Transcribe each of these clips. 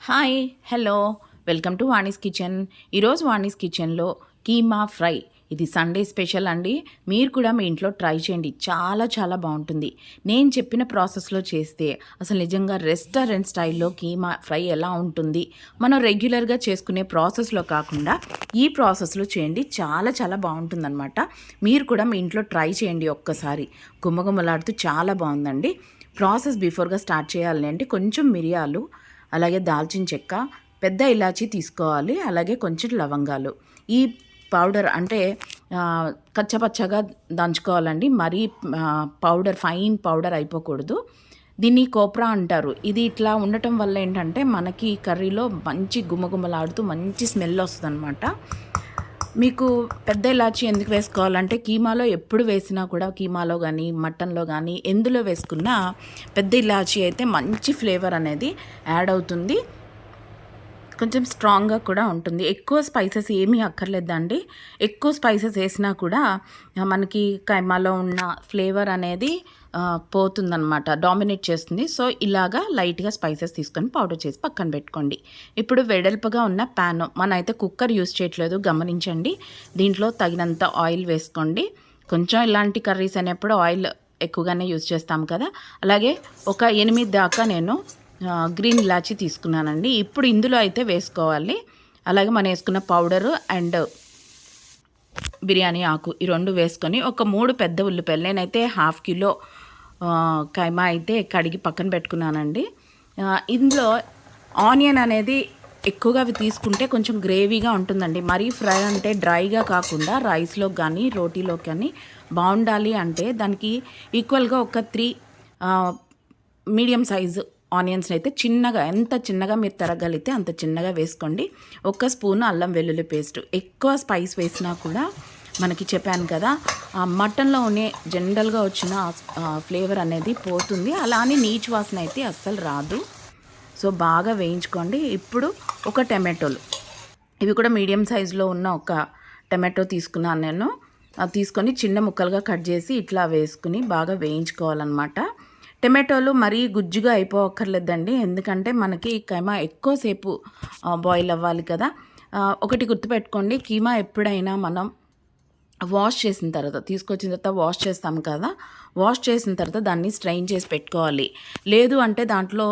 Hi hello welcome to Vani's kitchen. ఈరోజు వాణీస్ కిచెన్లో keema fry. ఇది సండే స్పెషల్ అండి. మీరు కూడా మీ ఇంట్లో ట్రై చేయండి, చాలా చాలా బాగుంటుంది. నేను చెప్పిన ప్రాసెస్లో చేస్తే అసలు నిజంగా రెస్టారెంట్ స్టైల్లో కీమా ఫ్రై ఎలా ఉంటుంది, మనం రెగ్యులర్గా చేసుకునే ప్రాసెస్లో కాకుండా ఈ ప్రాసెస్లో చేయండి, చాలా చాలా బాగుంటుందన్నమాట. మీరు కూడా మీ ఇంట్లో ట్రై చేయండి ఒక్కసారి. గుమ్మగుమ్మలాడుతూ చాలా బాగుందండి. ప్రాసెస్ బిఫోర్గా స్టార్ట్ చేయాలి అంటే కొంచెం మిరియాలు, అలాగే దాల్చిన చెక్క, పెద్ద ఇలాచీ తీసుకోవాలి, అలాగే కొంచెం లవంగాలు. ఈ పౌడర్ అంటే కచ్చపచ్చగా దంచుకోవాలండి, మరీ పౌడర్ ఫైన్ పౌడర్ అయిపోకూడదు. దీన్ని కోప్రా అంటారు. ఇది ఇట్లా ఉండటం వల్ల ఏంటంటే మనకి కర్రీలో మంచి గుమగుమలాడుతూ మంచి స్మెల్ వస్తుందన్నమాట. మీకు పెద్ద ఇలాచీ ఎందుకు వేసుకోవాలంటే కీమాలో ఎప్పుడు వేసినా కూడా, కీమాలో కానీ మటన్లో కానీ ఎందులో వేసుకున్నా పెద్ద ఇలాచీ అయితే మంచి ఫ్లేవర్ అనేది యాడ్ అవుతుంది, కొంచెం స్ట్రాంగ్గా కూడా ఉంటుంది. ఎక్కువ స్పైసెస్ ఏమీ అక్కర్లేదండి. ఎక్కువ స్పైసెస్ వేసినా కూడా మనకి కైమాలో ఉన్న ఫ్లేవర్ అనేది పోతుందన్నమాట, డామినేట్ చేస్తుంది. సో ఇలాగా లైట్గా స్పైసెస్ తీసుకొని పౌడర్ చేసి పక్కన పెట్టుకోండి. ఇప్పుడు వెడల్పుగా ఉన్న ప్యాన్, మన అయితే కుక్కర్ యూస్ చేయట్లేదు గమనించండి. దీంట్లో తగినంత ఆయిల్ వేసుకోండి. కొంచెం ఇలాంటి కర్రీస్ అనేప్పుడు ఆయిల్ ఎక్కువగానే యూస్ చేస్తాం కదా. అలాగే ఒక 8 దాకా నేను గ్రీన్ ఇలాచీ తీసుకున్నానండి. ఇప్పుడు ఇందులో అయితే వేసుకోవాలి. అలాగే మనం వేసుకున్న పౌడరు అండ్ బిర్యానీ ఆకు, ఈ 2 వేసుకొని ఒక 3 పెద్ద ఉల్లిపాయలు, నేనైతే 1/2 కిలో కైమా అయితే కడిగి పక్కన పెట్టుకున్నానండి. ఇందులో ఆనియన్ అనేది ఎక్కువగా తీసుకుంటే కొంచెం గ్రేవీగా ఉంటుందండి. మరీ ఫ్రై అంటే డ్రైగా కాకుండా రైస్లో కానీ రోటీలో కానీ బాగుండాలి అంటే దానికి ఈక్వల్గా ఒక 3 మీడియం సైజు ఆనియన్స్ని అయితే చిన్నగా, ఎంత చిన్నగా మీరు తరగలిగితే అంత చిన్నగా వేసుకోండి. 1 స్పూన్ అల్లం వెల్లుల్లి పేస్ట్. ఎక్కువ స్పైస్ వేసినా కూడా మనకి చెప్పాను కదా, మటన్లో ఉండే జనరల్గా వచ్చిన ఫ్లేవర్ అనేది పోతుంది. అలానే నీచు వాసన అయితే అస్సలు రాదు. సో బాగా వేయించుకోండి. ఇప్పుడు ఒక టమాటోలు, ఇవి కూడా మీడియం సైజులో ఉన్న ఒక టమాటో తీసుకున్నాను నేను. తీసుకొని చిన్న ముక్కలుగా కట్ చేసి ఇట్లా వేసుకుని బాగా వేయించుకోవాలన్నమాట. టమాటోలు మరీ గుజ్జుగా అయిపోక్కర్లేదండి, ఎందుకంటే మనకి కీమా ఎక్కువసేపు బాయిల్ అవ్వాలి కదా. ఒకటి గుర్తుపెట్టుకోండి, కీమా ఎప్పుడైనా మనం వాష్ చేసిన తర్వాత, తీసుకొచ్చిన తర్వాత వాష్ చేస్తాం కదా, వాష్ చేసిన తర్వాత దాన్ని స్ట్రెయిన్ చేసి పెట్టుకోవాలి. లేదు అంటే దాంట్లో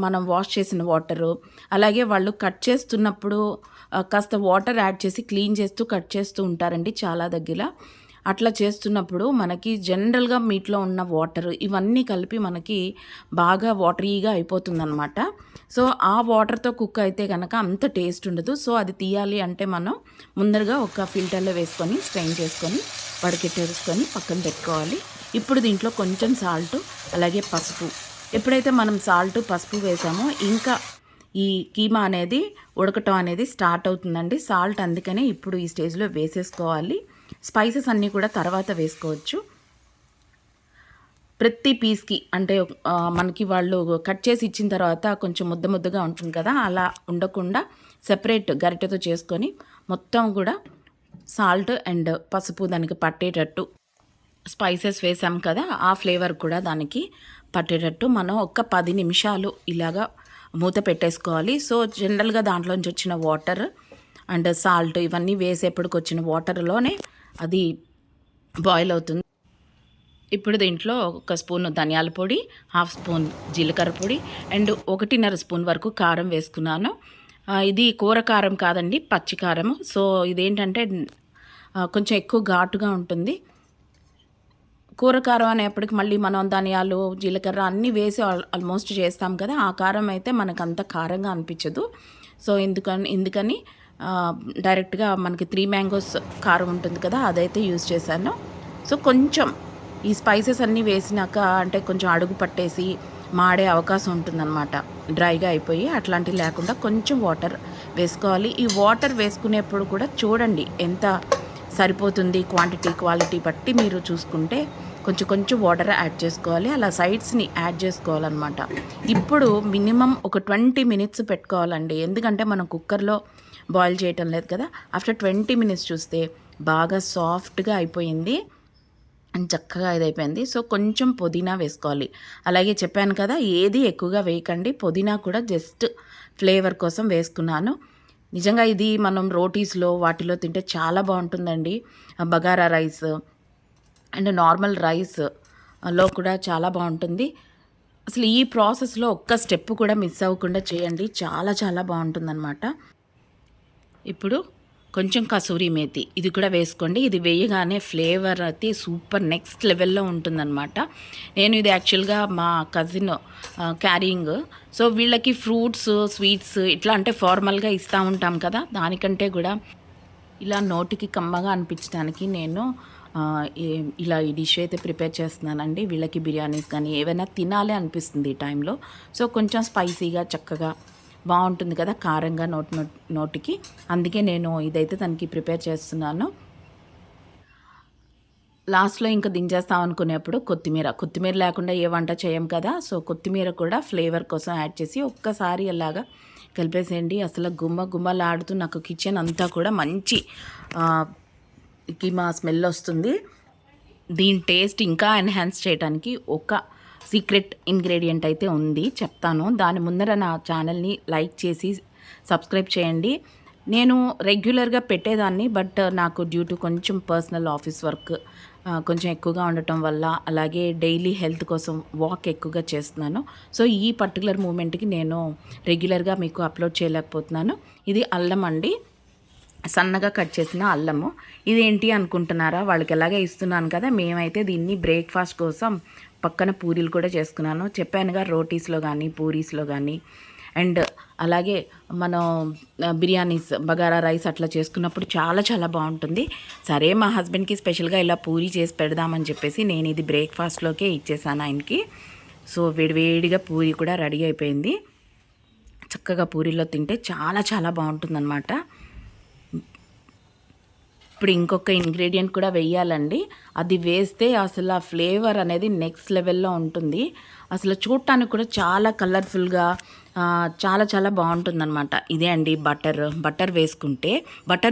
మనం వాష్ చేసిన వాటరు, అలాగే వాళ్ళు కట్ చేస్తున్నప్పుడు కాస్త వాటర్ యాడ్ చేసి క్లీన్ చేస్తూ కట్ చేస్తూ ఉంటారండి చాలా దగ్గర. అట్లా చేస్తున్నప్పుడు మనకి జనరల్గా మీట్లో ఉన్న వాటర్ ఇవన్నీ కలిపి మనకి బాగా వాటరీగా అయిపోతుందన్నమాట. సో ఆ వాటర్తో కుక్ అయితే కనుక అంత టేస్ట్ ఉండదు. సో అది తీయాలి అంటే మనం ముందరగా ఒక ఫిల్టర్లో వేసుకొని స్ట్రెయిన్ చేసుకొని వడకెట్టేసుకొని పక్కన పెట్టుకోవాలి. ఇప్పుడు దీంట్లో కొంచెం సాల్ట్, అలాగే పసుపు. ఎప్పుడైతే మనం సాల్ట్ పసుపు వేసామో ఇంకా ఈ కీమా అనేది ఉడకటం అనేది స్టార్ట్ అవుతుందండి. సాల్ట్ అందుకనే ఇప్పుడు ఈ స్టేజ్లో వేసేసుకోవాలి. స్పైసెస్ అన్నీ కూడా తర్వాత వేసుకోవచ్చు. ప్రతి పీస్కి అంటే మనకి వాళ్ళు కట్ చేసి ఇచ్చిన తర్వాత కొంచెం ముద్ద ముద్దగా ఉంటుంది కదా, అలా ఉండకుండా సెపరేట్ గరిటెతో చేసుకొని మొత్తం కూడా సాల్ట్ అండ్ పసుపు దానికి పట్టేటట్టు, స్పైసెస్ వేసాం కదా ఆ ఫ్లేవర్ కూడా దానికి పట్టేటట్టు మనం ఒక 10 నిమిషాలు ఇలాగా మూత పెట్టేసుకోవాలి. సో జనరల్గా దాంట్లోంచి వచ్చిన వాటర్ అండ్ సాల్ట్ ఇవన్నీ వేసేపటికి వచ్చిన వాటర్లోనే అది బాయిల్ అవుతుంది. ఇప్పుడు దీంట్లో 1 స్పూన్ ధనియాల పొడి, 1/2 స్పూన్ జీలకర్ర పొడి అండ్ 1.5 స్పూన్ వరకు కారం వేసుకున్నాను. ఇది కూర కారం కాదండి, పచ్చి కారం. సో ఇదేంటంటే కొంచెం ఎక్కువ ఘాటుగా ఉంటుంది. కూర కారం అనేప్పటికి మళ్ళీ మనం ధనియాలు జీలకర్ర అన్నీ వేసి ఆల్మోస్ట్ చేస్తాం కదా, ఆ కారం అయితే మనకు అంత కారంగా అనిపించదు. సో ఎందుకని డైరెక్ట్గా మనకి 3 మ్యాంగోస్ కారం ఉంటుంది కదా, అదైతే యూజ్ చేశాను. సో కొంచెం ఈ స్పైసెస్ అన్నీ వేసినాక అంటే కొంచెం అడుగు పట్టేసి మాడే అవకాశం ఉంటుందన్నమాట, డ్రైగా అయిపోయి అట్లాంటివి లేకుండా కొంచెం వాటర్ వేసుకోవాలి. ఈ వాటర్ వేసుకునేప్పుడు కూడా చూడండి ఎంత సరిపోతుంది, క్వాలిటీ బట్టి మీరు చూసుకుంటే కొంచెం వాటర్ యాడ్ చేసుకోవాలి. అలా సైడ్స్ని యాడ్ చేసుకోవాలన్నమాట. ఇప్పుడు మినిమం ఒక 20 మినిట్స్ పెట్టుకోవాలండి, ఎందుకంటే మనం కుక్కర్లో బాయిల్ చేయటం లేదు కదా. ఆఫ్టర్ 20 మినిట్స్ చూస్తే బాగా సాఫ్ట్గా అయిపోయింది. అని చక్కగా ఇదైపోయింది. సో కొంచెం పుదీనా వేసుకోవాలి. అలాగే చెప్పాను కదా, ఏది ఎక్కువగా వేయకండి. పుదీనా కూడా జస్ట్ ఫ్లేవర్ కోసం వేసుకున్నాను. నిజంగా ఇది మనం రోటీస్లో వాటిలో తింటే చాలా బాగుంటుందండి. Bagara rice and normal rice లో కూడా చాలా బాగుంటుంది. అసలు ఈ ప్రాసెస్లో ఒక్క స్టెప్ కూడా మిస్ అవ్వకుండా చేయండి, చాలా చాలా బాగుంటుందన్నమాట. ఇప్పుడు కొంచెం కసూరి మేతి ఇది కూడా వేసుకోండి. ఇది వేయగానే ఫ్లేవర్ అయితే సూపర్ నెక్స్ట్ లెవెల్లో ఉంటుందన్నమాట. నేను ఇది యాక్చువల్గా మా కజిన్ క్యారింగ్, సో వీళ్ళకి ఫ్రూట్స్ స్వీట్స్ ఇట్లా అంటే ఫార్మల్గా ఇస్తూ ఉంటాం కదా, దానికంటే కూడా ఇలా నోటికి కమ్మగా అనిపించడానికి నేను ఇలా ఈ డిష్ అయితే ప్రిపేర్ చేస్తున్నానండి. వీళ్ళకి బిర్యానీస్ కానీ ఏవైనా తినాలి అనిపిస్తుంది ఈ టైంలో. సో కొంచెం స్పైసీగా చక్కగా బాగుంటుంది కదా, కారంగా నోటికి. అందుకే నేను ఇదైతే తనకి ప్రిపేర్ చేస్తున్నాను. లాస్ట్లో ఇంకా దించేస్తాం అనుకునేప్పుడు కొత్తిమీర లేకుండా ఏ వంట చేయం కదా, సో కొత్తిమీర కూడా ఫ్లేవర్ కోసం యాడ్ చేసి ఒక్కసారి అలాగా కలిపేసేయండి. అసలు గుమ్మలాడుతూ నాకు కిచెన్ అంతా కూడా మంచి కీమా స్మెల్ వస్తుంది. దీని టేస్ట్ ఇంకా ఎన్హాన్స్ చేయడానికి ఒక సీక్రెట్ ఇంగ్రీడియంట్ అయితే ఉంది, చెప్తాను. దాని ముందర నా ఛానల్ని లైక్ చేసి సబ్స్క్రైబ్ చేయండి. నేను రెగ్యులర్గా పెట్టేదాన్ని, బట్ నాకు డ్యూ టు కొంచెం పర్సనల్ ఆఫీస్ వర్క్ కొంచెం ఎక్కువగా ఉండటం వల్ల, అలాగే డైలీ హెల్త్ కోసం వాక్ ఎక్కువగా చేస్తున్నాను. సో ఈ పర్టికులర్ మూమెంట్కి నేను రెగ్యులర్గా మీకు అప్లోడ్ చేయలేకపోతున్నాను. ఇది అల్లం అండి, సన్నగా కట్ చేసిన అల్లము. ఇదేంటి అనుకుంటున్నారా, వాళ్ళకి ఎలాగే ఇస్తున్నాను కదా, మేమైతే దీన్ని బ్రేక్ఫాస్ట్ కోసం పక్కన పూరీలు కూడా చేసుకున్నాను. చెప్పానుగా, రోటీస్లో కానీ పూరీస్లో కానీ, అండ్ అలాగే మనం బిర్యానీస్ బగారా రైస్ అట్లా చేసుకున్నప్పుడు చాలా చాలా బాగుంటుంది. సరే మా హస్బెండ్కి స్పెషల్గా ఇలా పూరీ చేసి పెడదామని చెప్పేసి నేను ఇది బ్రేక్ఫాస్ట్లోకే ఇచ్చేసాను ఆయనకి. సో వేడివేడిగా పూరీ కూడా రెడీ అయిపోయింది. చక్కగా పూరీలో తింటే చాలా చాలా బాగుంటుందన్నమాట. ఇప్పుడు ఇంకొక ఇంగ్రీడియంట్ కూడా వేయాలండి. అది వేస్తే అసలు ఆ ఫ్లేవర్ అనేది నెక్స్ట్ లెవెల్లో ఉంటుంది. అసలు చూడటానికి కూడా చాలా కలర్ఫుల్గా చాలా చాలా బాగుంటుందన్నమాట. ఇదే అండి బటర్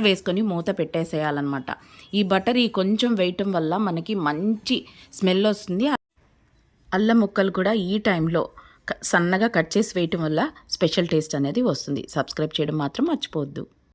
వేసుకొని మూత పెట్టేసేయాలన్నమాట. ఈ బటర్ కొంచెం వేయటం వల్ల మనకి మంచి స్మెల్ వస్తుంది. అల్లం ముక్కలు కూడా ఈ టైంలో సన్నగా కట్ చేసి వేయటం వల్ల స్పెషల్ టేస్ట్ అనేది వస్తుంది. సబ్స్క్రైబ్ చేయడం మాత్రం మర్చిపోవద్దు.